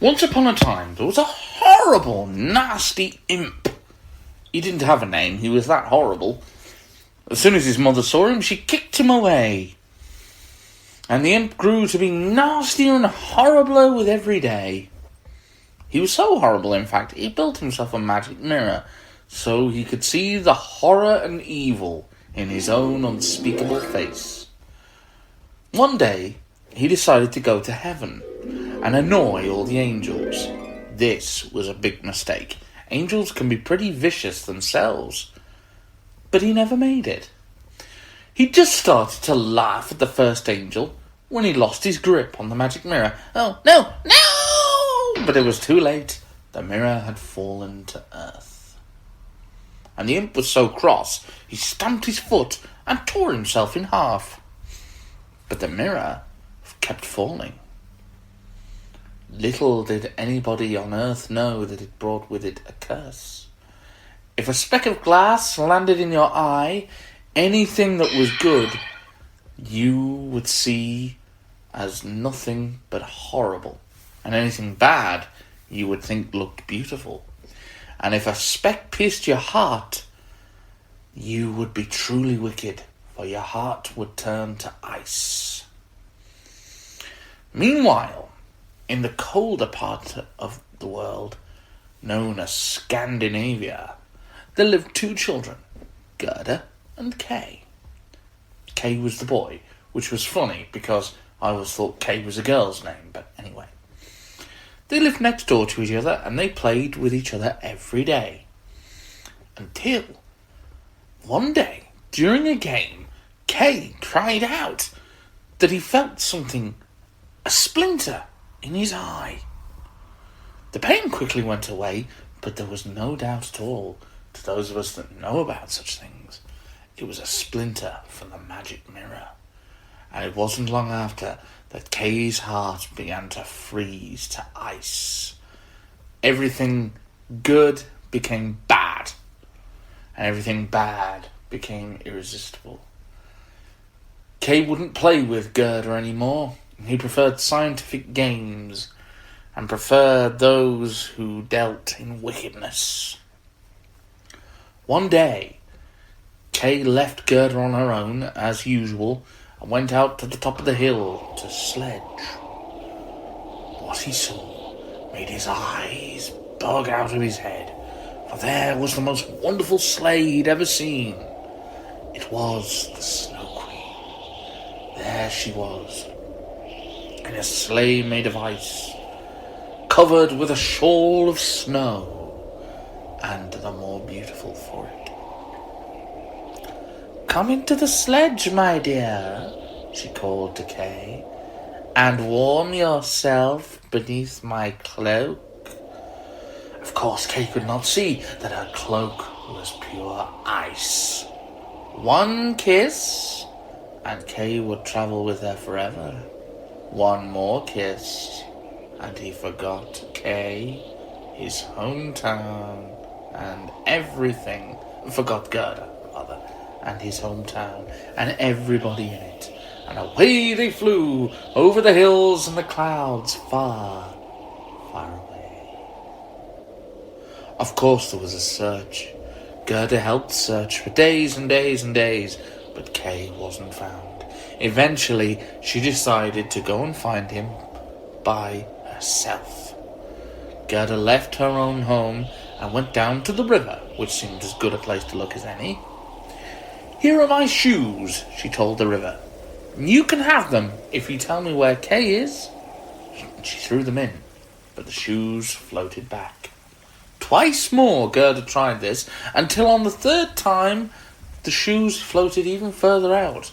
Once upon a time, there was a horrible, nasty imp. He didn't have a name, he was that horrible. As soon as his mother saw him, she kicked him away. And the imp grew to be nastier and horribler with every day. He was so horrible, in fact, he built himself a magic mirror so he could see the horror and evil in his own unspeakable face. One day, he decided to go to heaven and annoy all the angels. This was a big mistake. Angels can be pretty vicious themselves. But he never made it. He just started to laugh at the first angel when he lost his grip on the magic mirror. Oh, no, no! But it was too late. The mirror had fallen to earth. And the imp was so cross, he stamped his foot and tore himself in half. But the mirror kept falling. Little did anybody on earth know that it brought with it a curse. If a speck of glass landed in your eye, anything that was good you would see as nothing but horrible, and anything bad you would think looked beautiful. And if a speck pierced your heart, you would be truly wicked, for your heart would turn to ice. Meanwhile, in the colder part of the world, known as Scandinavia, there lived two children, Gerda and Kay. Kay was the boy, which was funny because I always thought Kay was a girl's name, but anyway. They lived next door to each other and they played with each other every day. Until one day, during a game, Kay cried out that he felt something, a splinter, in his eye. The pain quickly went away, but there was no doubt at all, to those of us that know about such things, it was a splinter from the magic mirror. And it wasn't long after that Kay's heart began to freeze to ice. Everything good became bad, and everything bad became irresistible. Kay wouldn't play with Gerda anymore. He preferred scientific games and preferred those who dealt in wickedness. One day, Kay left Gerda on her own, as usual, and went out to the top of the hill to sledge. What he saw made his eyes bug out of his head, for there was the most wonderful sleigh he'd ever seen. It was the Snow Queen. There she was, in a sleigh made of ice, covered with a shawl of snow, and the more beautiful for it. "Come into the sledge, my dear," she called to Kay, "and warm yourself beneath my cloak." Of course, Kay could not see that her cloak was pure ice. One kiss, and Kay would travel with her forever. One more kiss, and he forgot Kay, his hometown, and everything. Forgot Gerda, rather, and his hometown, and everybody in it. And away they flew, over the hills and the clouds, far, far away. Of course there was a search. Gerda helped search for days and days and days, but Kay wasn't found. Eventually, she decided to go and find him by herself. Gerda left her own home and went down to the river, which seemed as good a place to look as any. "Here are my shoes," she told the river. "You can have them if you tell me where Kay is." She threw them in, but the shoes floated back. Twice more Gerda tried this, until on the third time the shoes floated even further out.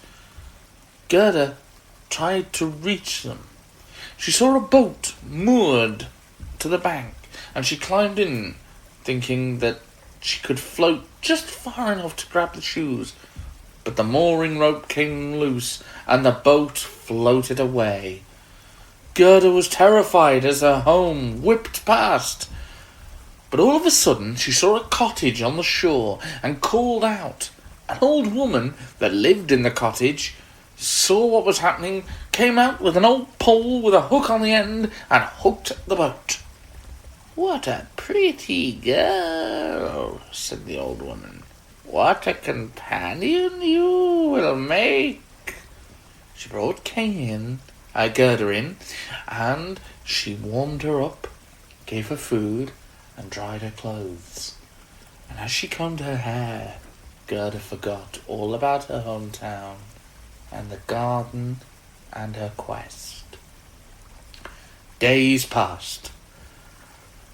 Gerda tried to reach them. She saw a boat moored to the bank, and she climbed in, thinking that she could float just far enough to grab the shoes. But the mooring rope came loose, and the boat floated away. Gerda was terrified as her home whipped past. But all of a sudden she saw a cottage on the shore and called out. An old woman that lived in the cottage saw what was happening, came out with an old pole with a hook on the end, and hooked the boat. "What a pretty girl," said the old woman. "What a companion you will make." She brought Gerda in, and she warmed her up, gave her food, and dried her clothes. And as she combed her hair, Gerda forgot all about her hometown, and the garden, and her quest. Days passed,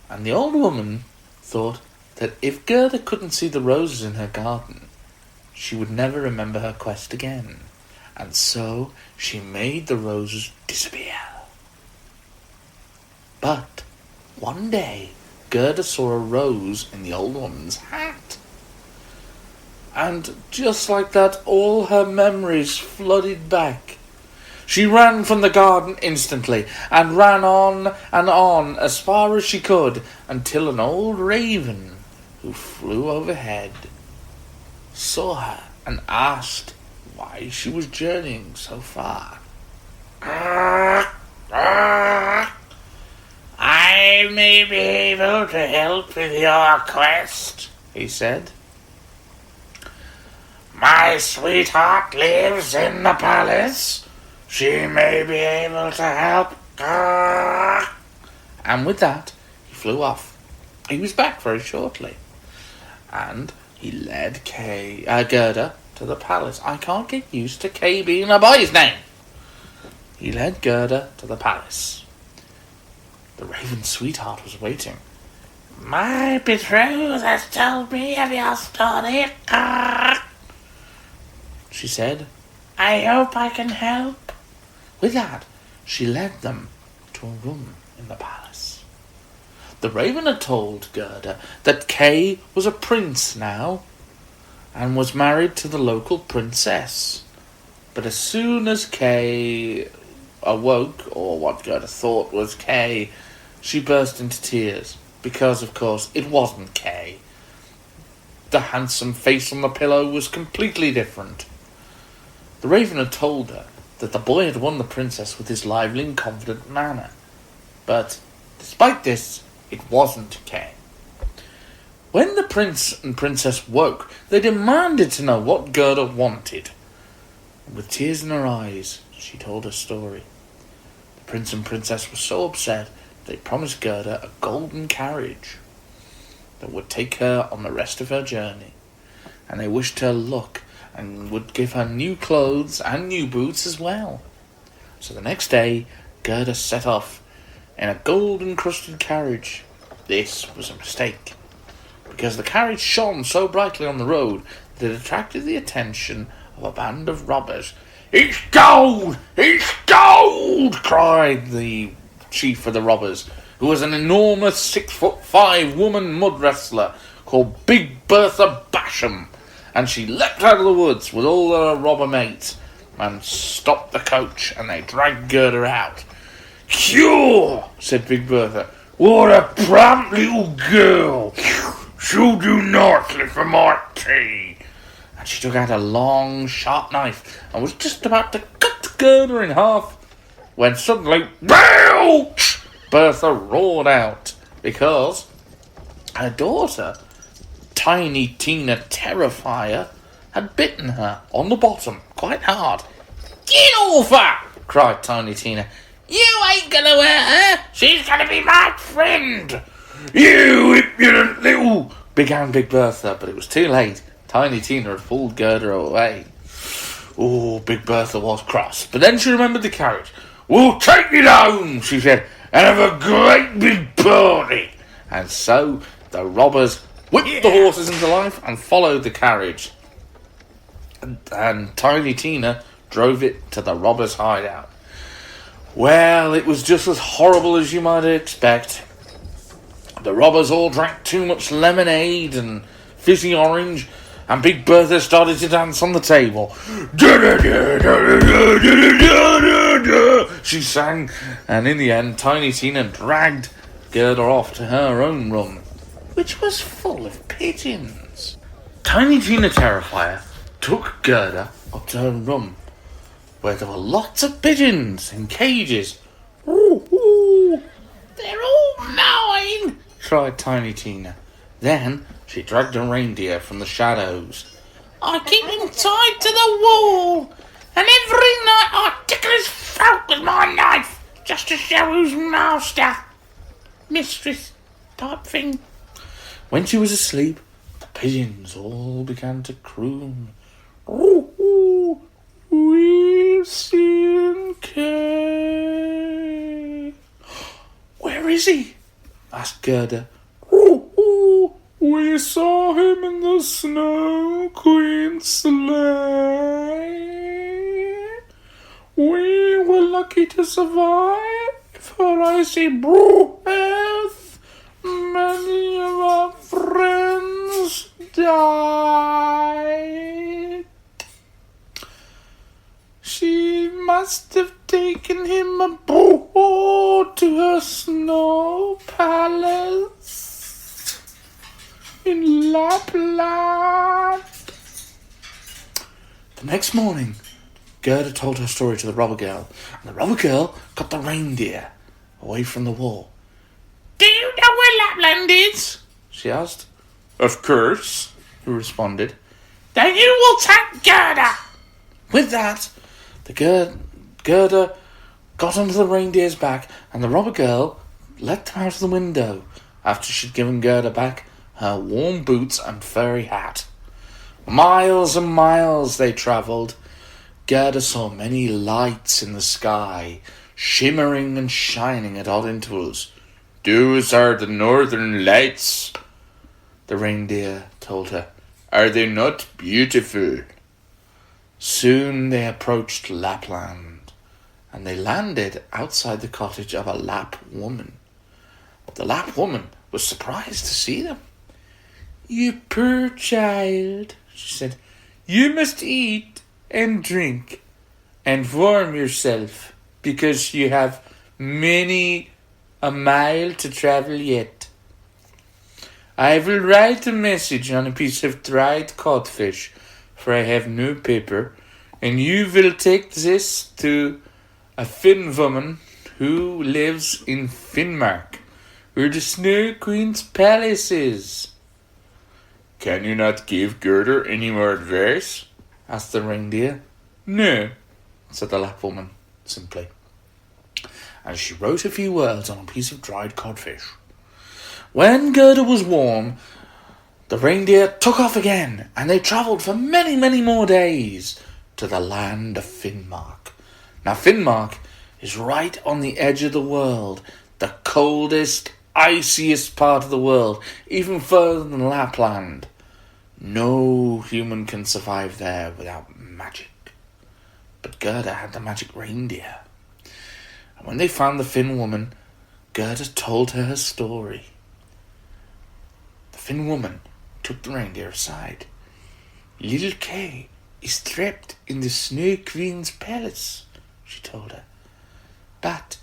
and the old woman thought that if Gerda couldn't see the roses in her garden, she would never remember her quest again, and so she made the roses disappear. But one day, Gerda saw a rose in the old woman's hat. And just like that, all her memories flooded back. She ran from the garden instantly, and ran on as far as she could, until an old raven, who flew overhead, saw her and asked why she was journeying so far. "I may be able to help with your quest," he said. "My sweetheart lives in the palace. She may be able to help." And with that, he flew off. He was back very shortly, and he led Gerda to the palace. I can't get used to Kay being a boy's name. He led Gerda to the palace. The raven's sweetheart was waiting. "My betrothed has told me of your story," she said. "I hope I can help." With that, she led them to a room in the palace. The raven had told Gerda that Kay was a prince now, and was married to the local princess. But as soon as Kay awoke, or what Gerda thought was Kay, she burst into tears, because, of course, it wasn't Kay. The handsome face on the pillow was completely different. The raven had told her that the boy had won the princess with his lively and confident manner. But, despite this, it wasn't Kay. When the prince and princess woke, they demanded to know what Gerda wanted. And with tears in her eyes, she told her story. The prince and princess were so upset, they promised Gerda a golden carriage that would take her on the rest of her journey. And they wished her luck, and would give her new clothes and new boots as well. So the next day, Gerda set off in a gold-encrusted carriage. This was a mistake, because the carriage shone so brightly on the road that it attracted the attention of a band of robbers. "It's gold! It's gold!" cried the chief of the robbers, who was an enormous 6'5" woman mud wrestler called Big Bertha Basham. And she leapt out of the woods with all her robber mates and stopped the coach, and they dragged Gerda out. "Cure!" said Big Bertha. "What a plump little girl! She'll do nicely for my tea." And she took out a long, sharp knife and was just about to cut Gerda in half, when suddenly, "Ouch!" Bertha roared out, because her daughter, Tiny Tina Terrifier, had bitten her on the bottom quite hard. "Get off her!" cried Tiny Tina. "You ain't gonna hurt her! She's gonna be my friend!" "You impudent little..." began Big Bertha, but it was too late. Tiny Tina had pulled Gerda away. Oh, Big Bertha was cross, but then she remembered the carriage. "We'll take it home," she said, "and have a great big party." And so the robbers whipped the horses into life and followed the carriage. And Tiny Tina drove it to the robbers' hideout. Well, it was just as horrible as you might expect. The robbers all drank too much lemonade and fizzy orange, and Big Bertha started to dance on the table. She sang, and in the end, Tiny Tina dragged Gerda off to her own room, which was full of pigeons. Tiny Tina Terrifier took Gerda up to her room, where there were lots of pigeons in cages. "Ooh, ooh, they're all mine!" cried Tiny Tina. Then she dragged a reindeer from the shadows. "I keep him tied to the wall, and every night I tickle his throat with my knife, just to show who's master. Mistress type thing." When she was asleep, the pigeons all began to croon. "Ooh, ooh, we've seen Kay." "Where is he?" asked Gerda. "Ooh, ooh, we saw him in the Snow Queen's sleigh. We were lucky to survive, for I see breath. Many of our friends died. She must have taken him aboard to her snow palace in Lapland." The next morning, Gerda told her story to the robber girl, and the robber girl got the reindeer away from the wall. "Do you know where Lapland is?" she asked. "Of course," he responded. "Then you will take Gerda." With that, the Gerda got onto the reindeer's back, and the robber girl let them out of the window after she'd given Gerda back her warm boots and furry hat. Miles and miles they travelled. Gerda saw many lights in the sky, shimmering and shining at odd intervals. "Those are the northern lights," the reindeer told her. "Are they not beautiful?" Soon they approached Lapland, and they landed outside the cottage of a Lapp woman. The Lapp woman was surprised to see them. "You poor child," she said. "You must eat and drink and warm yourself, because you have many a mile to travel yet. I will write a message on a piece of dried codfish, for I have no paper, and you will take this to a Finn woman who lives in Finnmark, where the Snow Queen's palace is." "Can you not give Gerda any more advice?" asked the reindeer. "No," said the Lapp woman simply, and she wrote a few words on a piece of dried codfish. When Gerda was warm, the reindeer took off again, and they travelled for many, many more days to the land of Finnmark. Now, Finnmark is right on the edge of the world, the coldest, iciest part of the world, even further than Lapland. No human can survive there without magic. But Gerda had the magic reindeer. And when they found the Finn woman, Gerda told her story. The Finn woman took the reindeer aside. "Little Kay is trapped in the Snow Queen's palace," she told her. "But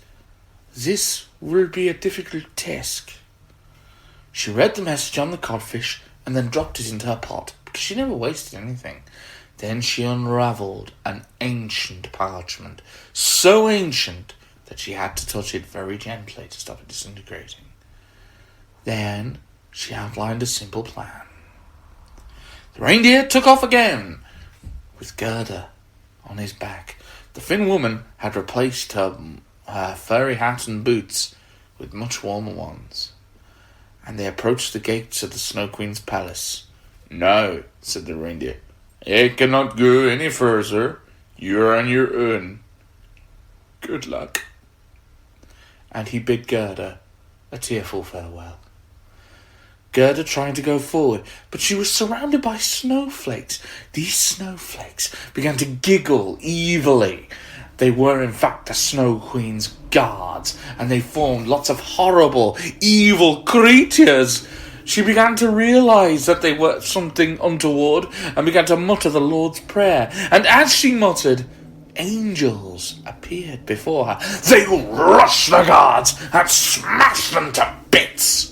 this will be a difficult task." She read the message on the codfish and then dropped it into her pot, because she never wasted anything. Then she unravelled an ancient parchment, so ancient that she had to touch it very gently to stop it disintegrating. Then she outlined a simple plan. The reindeer took off again, with Gerda on his back. The Finn woman had replaced her furry hat and boots with much warmer ones, and they approached the gates of the Snow Queen's palace. "Now," said the reindeer, "I cannot go any further. You are on your own. Good luck." And he bid Gerda a tearful farewell. Gerda tried to go forward, but she was surrounded by snowflakes. These snowflakes began to giggle evilly. They were, in fact, the Snow Queen's guards, and they formed lots of horrible, evil creatures. She began to realize that they were something untoward, and began to mutter the Lord's Prayer. And as she muttered, angels appeared before her. They rushed the guards and smashed them to bits.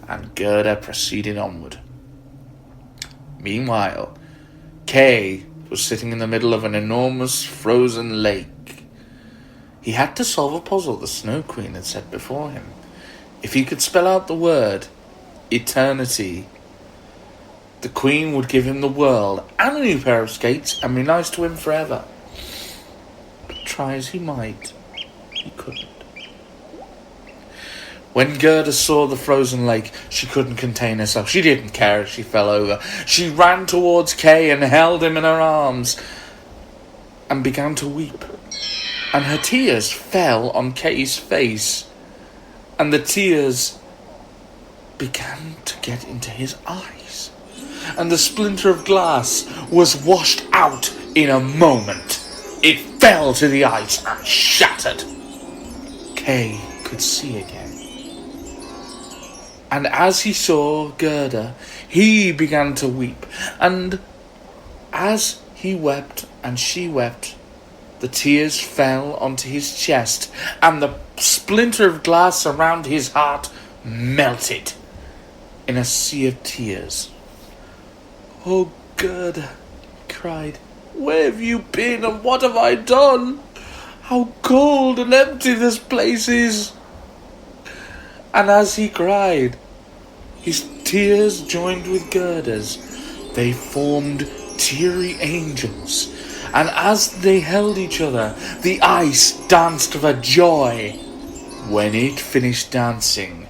And Gerda proceeded onward. Meanwhile, Kay was sitting in the middle of an enormous frozen lake. He had to solve a puzzle the Snow Queen had set before him. If he could spell out the word eternity, the Queen would give him the world and a new pair of skates and be nice to him forever. But try as he might, he couldn't. When Gerda saw the frozen lake, she couldn't contain herself. She didn't care if she fell over. She ran towards Kay and held him in her arms and began to weep. And her tears fell on Kay's face, and the tears began to get into his eyes. And the splinter of glass was washed out in a moment. It fell to the ice and shattered. Kay could see again. And as he saw Gerda, he began to weep. And as he wept and she wept, the tears fell onto his chest, and the splinter of glass around his heart melted in a sea of tears. "Oh, Gerda," he cried, "where have you been and what have I done? How cold and empty this place is." And as he cried, his tears joined with Gerda's. They formed teary angels, and as they held each other, the ice danced for joy. When it finished dancing,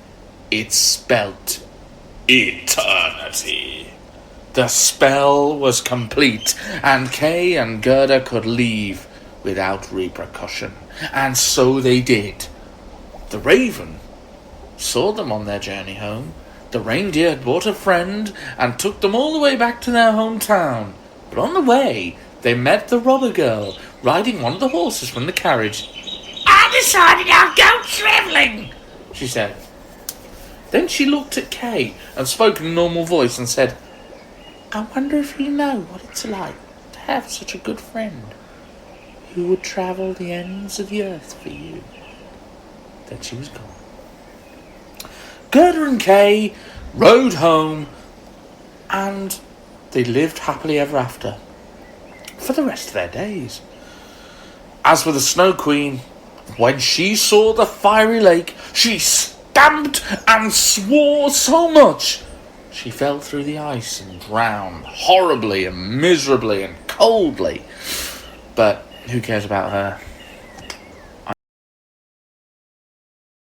it spelt eternity. The spell was complete, and Kay and Gerda could leave without repercussion, and so they did. The raven saw them on their journey home. The reindeer had brought a friend and took them all the way back to their hometown. But on the way, they met the robber girl riding one of the horses from the carriage. "I decided I'll go travelling," she said. Then she looked at Kay and spoke in a normal voice and said, "I wonder if you know what it's like to have such a good friend who would travel the ends of the earth for you." Then she was gone. Gerda and Kay rode home, and they lived happily ever after for the rest of their days. As for the Snow Queen, when she saw the fiery lake, she stamped and swore so much she fell through the ice and drowned horribly and miserably and coldly. But who cares about her?